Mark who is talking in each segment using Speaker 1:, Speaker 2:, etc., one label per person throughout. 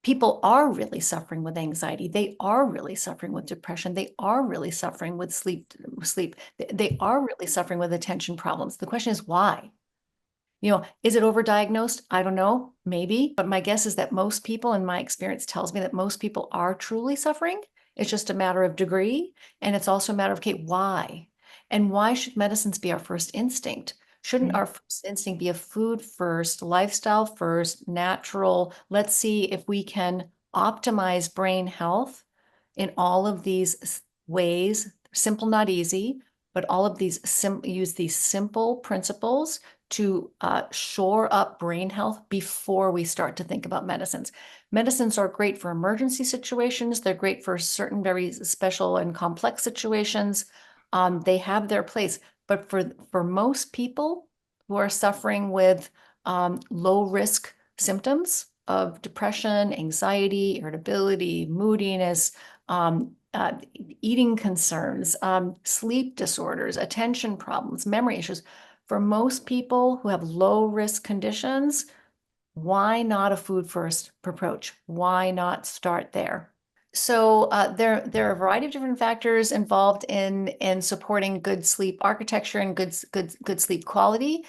Speaker 1: people are really suffering with anxiety. They are really suffering with depression. They are really suffering with sleep. They are really suffering with attention problems. The question is why? Is it overdiagnosed? I don't know, maybe, but my guess is that most people, in my experience, tells me that most people are truly suffering. It's just a matter of degree, and it's also a matter of, okay, why? And why should medicines be our first instinct? Shouldn't our first instinct be a food first, lifestyle first, natural? Let's see if we can optimize brain health in all of these ways, simple, not easy, but all of these use these simple principles to shore up brain health before we start to think about medicines. Medicines are great for emergency situations. They're great for certain very special and complex situations. They have their place. But for most people who are suffering with low risk symptoms of depression, anxiety, irritability, moodiness, eating concerns, sleep disorders, attention problems, memory issues, for most people who have low risk conditions, why not a food first approach? Why not start there? So there are a variety of different factors involved in supporting good sleep architecture and good sleep quality.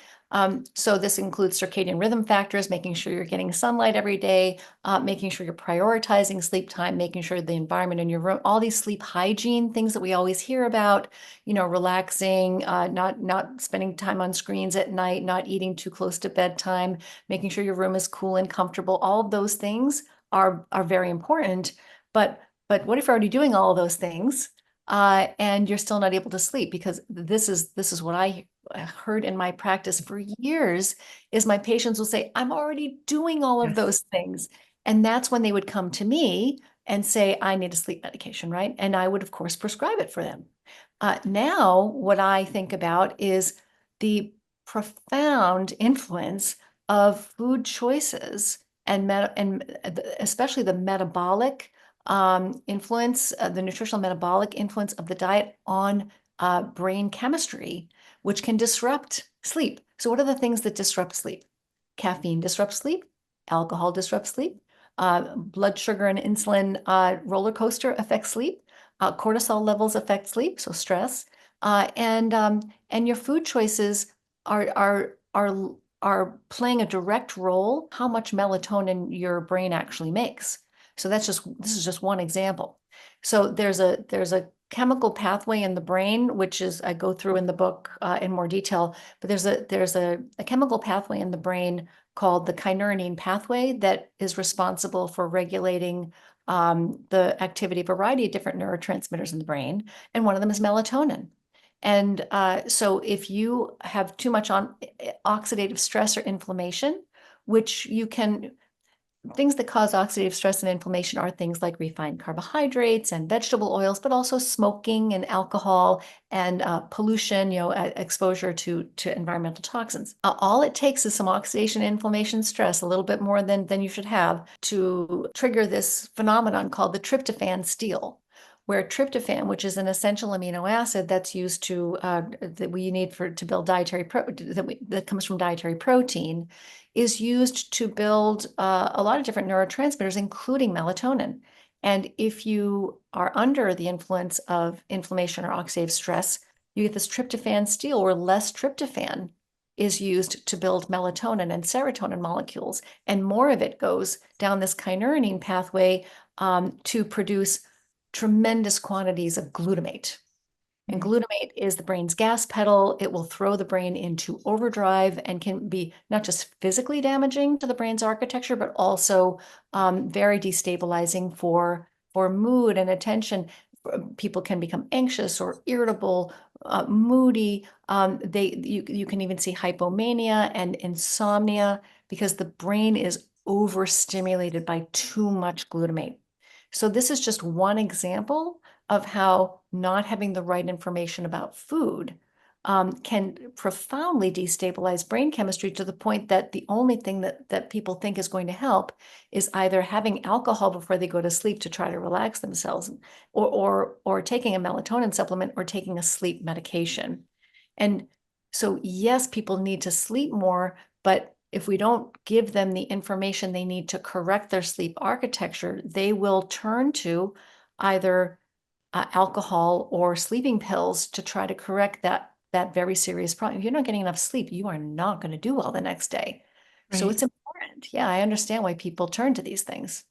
Speaker 1: So this includes circadian rhythm factors, making sure you're getting sunlight every day, making sure you're prioritizing sleep time, making sure the environment in your room, all these sleep hygiene things that we always hear about, relaxing, not spending time on screens at night, not eating too close to bedtime, making sure your room is cool and comfortable. All of those things are very important. But what if you're already doing all of those things and you're still not able to sleep? Because this is what I heard in my practice for years is my patients will say, I'm already doing all of those things. And that's when they would come to me and say, I need a sleep medication, right? And I would, of course, prescribe it for them. Now, what I think about is the profound influence of food choices and especially the metabolic influence, the nutritional metabolic influence of the diet on brain chemistry, which can disrupt sleep. So what are the things that disrupt sleep? Caffeine disrupts sleep, alcohol disrupts sleep, blood sugar and insulin roller coaster affects sleep, cortisol levels affect sleep, so stress, and your food choices are playing a direct role how much melatonin your brain actually makes. So this is just one example. So there's a chemical pathway in the brain, which is I go through in the book in more detail, but there's a chemical pathway in the brain called the kynurenine pathway that is responsible for regulating the activity of a variety of different neurotransmitters in the brain, and one of them is melatonin. And so if you have too much oxidative stress or inflammation, which things that cause oxidative stress and inflammation are things like refined carbohydrates and vegetable oils, but also smoking and alcohol and pollution, exposure to environmental toxins. All it takes is some oxidation, inflammation, stress, a little bit more than you should have to trigger this phenomenon called the tryptophan steal, where tryptophan, which is an essential amino acid that's used that we need to build that comes from dietary protein, is used to build a lot of different neurotransmitters, including melatonin. And if you are under the influence of inflammation or oxidative stress, you get this tryptophan steal, where less tryptophan is used to build melatonin and serotonin molecules, and more of it goes down this kynurenine pathway to produce tremendous quantities of glutamate. And glutamate is the brain's gas pedal. It will throw the brain into overdrive and can be not just physically damaging to the brain's architecture, but also very destabilizing for mood and attention. People can become anxious or irritable, moody. You can even see hypomania and insomnia because the brain is overstimulated by too much glutamate. So this is just one example of how not having the right information about food can profoundly destabilize brain chemistry to the point that the only thing that people think is going to help is either having alcohol before they go to sleep to try to relax themselves, or taking a melatonin supplement, or taking a sleep medication. And so yes, people need to sleep more, but if we don't give them the information they need to correct their sleep architecture, they will turn to either alcohol or sleeping pills to try to correct that very serious problem. If you're not getting enough sleep, you are not going to do well the next day. So
Speaker 2: Right.
Speaker 1: it's important. Yeah, I understand why people turn to these things.